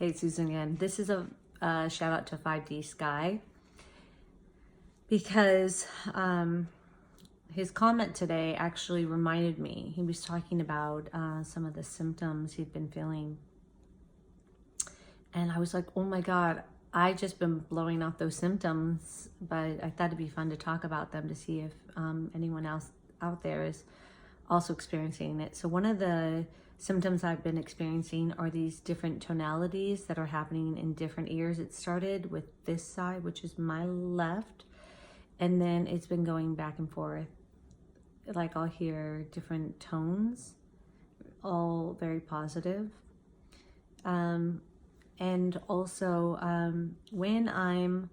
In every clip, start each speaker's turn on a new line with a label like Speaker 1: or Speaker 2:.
Speaker 1: Hey, it's Susan again. This is a shout out to 5D Sky because his comment today actually reminded me. He was talking about some of the symptoms he'd been feeling. And I was like, oh my God, I just been blowing off those symptoms, but I thought it'd be fun to talk about them to see if anyone else out there is also experiencing it. So one of the symptoms I've been experiencing are these different tonalities that are happening in different ears. It started with this side, which is my left, and then it's been going back and forth. Like I'll hear different tones, all very positive. And also when I'm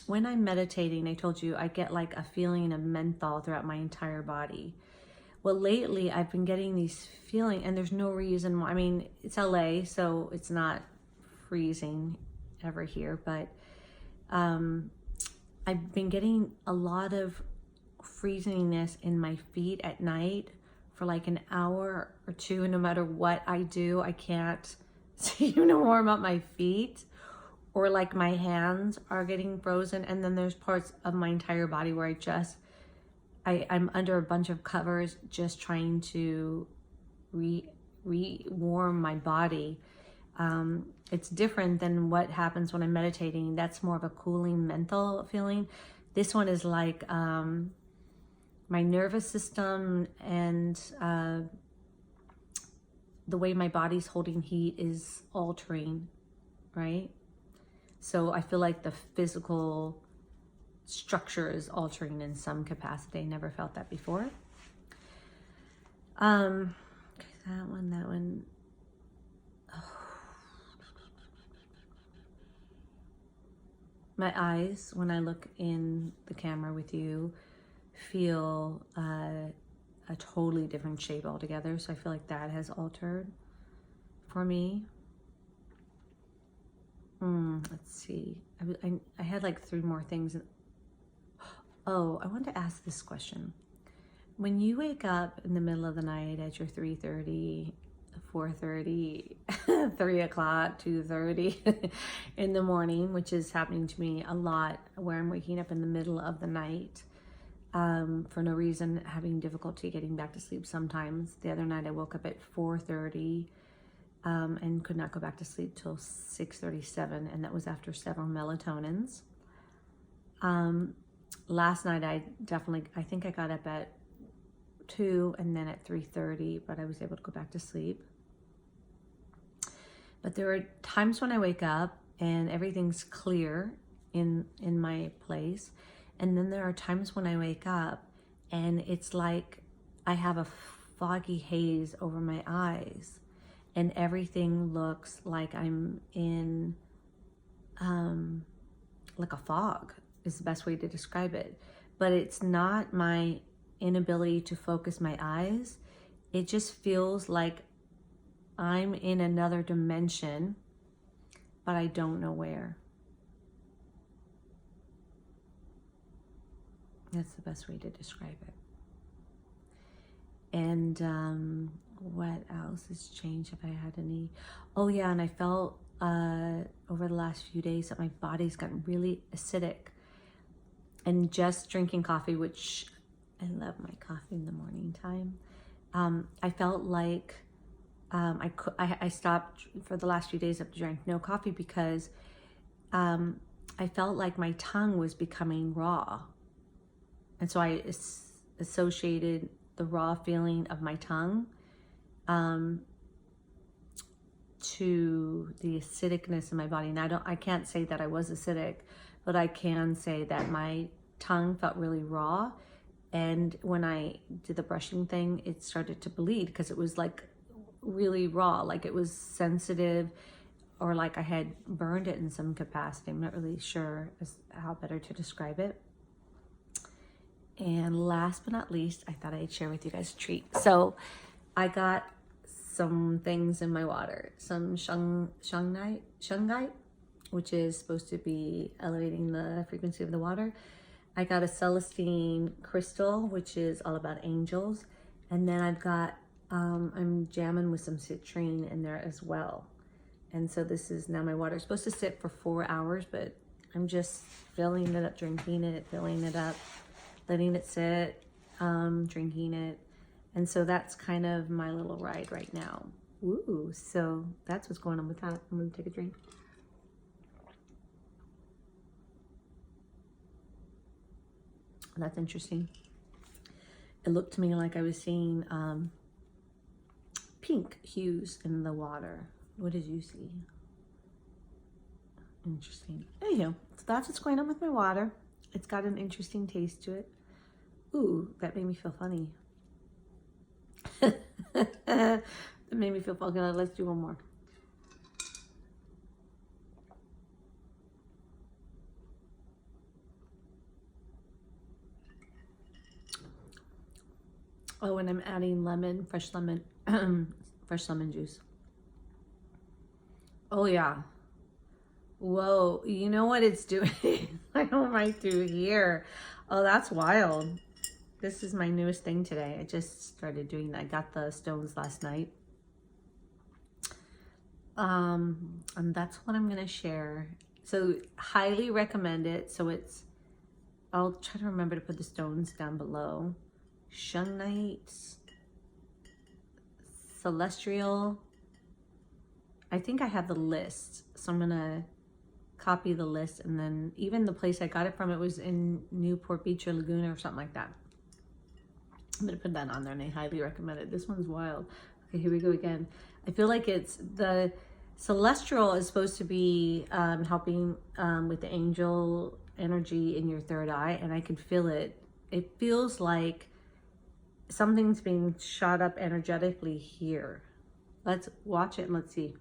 Speaker 1: meditating, I told you I get like a feeling of menthol throughout my entire body. Well, lately I've been getting these feeling, and there's no reason why. I mean, it's LA, so it's not freezing ever here, but I've been getting a lot of freeziness in my feet at night for like an hour or two, and no matter what I do, I can't seem to warm up my feet, or like my hands are getting frozen. And then there's parts of my entire body where I'm under a bunch of covers just trying to warm my body. It's different than what happens when I'm meditating. That's more of a cooling mental feeling. This one is like my nervous system and the way my body's holding heat is altering, right? So I feel like the physical structure is altering in some capacity. I never felt that before. Okay, that one. Oh. My eyes, when I look in the camera with you, feel a totally different shape altogether. So I feel like that has altered for me. Let's see. I had like 3 more things. Oh, I wanted to ask this question. When you wake up in the middle of the night at your 3:30, 4:30, 3 o'clock, 2:30 in the morning, which is happening to me a lot, where I'm waking up in the middle of the night for no reason, having difficulty getting back to sleep sometimes. The other night I woke up at 4:30 and could not go back to sleep till 6:37, and that was after several melatonins. Last night I think I got up at 2 and then at 3:30, but I was able to go back to sleep. But there are times when I wake up and everything's clear in my place, and then there are times when I wake up and it's like I have a foggy haze over my eyes, and everything looks like I'm in like a fog is the best way to describe it. But it's not my inability to focus my eyes. It just feels like I'm in another dimension, but I don't know where. That's the best way to describe it. And what else has changed? Have I had any? Oh yeah, and I felt over the last few days that my body's gotten really acidic. And just drinking coffee, which I love my coffee in the morning time, I felt like I stopped for the last few days. I've drank no coffee because I felt like my tongue was becoming raw. And so I associated the raw feeling of my tongue to the acidicness in my body. And I can't say that I was acidic, but I can say that my tongue felt really raw. And when I did the brushing thing, it started to bleed because it was like really raw, like it was sensitive, or like I had burned it in some capacity. I'm not really sure how better to describe it. And last but not least, I thought I'd share with you guys a treat. So I got some things in my water, some shungite, which is supposed to be elevating the frequency of the water. I got a Celestine crystal, which is all about angels. And then I've got I'm jamming with some citrine in there as well. And so this is now my water. It's supposed to sit for 4 hours, but I'm just filling it up, drinking it, filling it up, letting it sit, drinking it. And so that's kind of my little ride right now. Ooh, so that's what's going on with that. I'm gonna take a drink. That's interesting. It looked to me like I was seeing pink hues in the water. What did you see? Interesting. Anyhow, so that's what's going on with my water. It's got an interesting taste to it. Ooh, that made me feel funny. That made me feel funny. Let's do one more. Oh, and I'm adding lemon, fresh lemon, fresh lemon juice. Oh yeah. Whoa, you know what it's doing? I don't right through here. Oh, that's wild. This is my newest thing today. I just started doing that. I got the stones last night. And that's what I'm gonna share. So highly recommend it. So it's, I'll try to remember to put the stones down below. Shungite, Celestial. I think I have the list, so I'm gonna copy the list, and then even the place I got it from, it was in Newport Beach or Laguna or something like that. I'm gonna put that on there, and I highly recommend it. This one's wild. Okay, here we go again. I feel like it's the Celestial is supposed to be helping with the angel energy in your third eye, and I can feel it. It feels like something's being shot up energetically here. Let's watch it and let's see.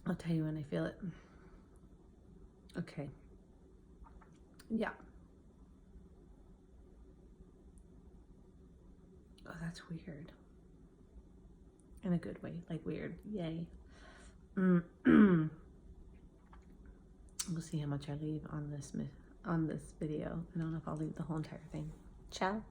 Speaker 1: I'll tell you when I feel it. Okay. Yeah. Oh, that's weird. In a good way, like weird. Yay. We'll see how much I leave on this video. I don't know if I'll leave the whole entire thing. Ciao.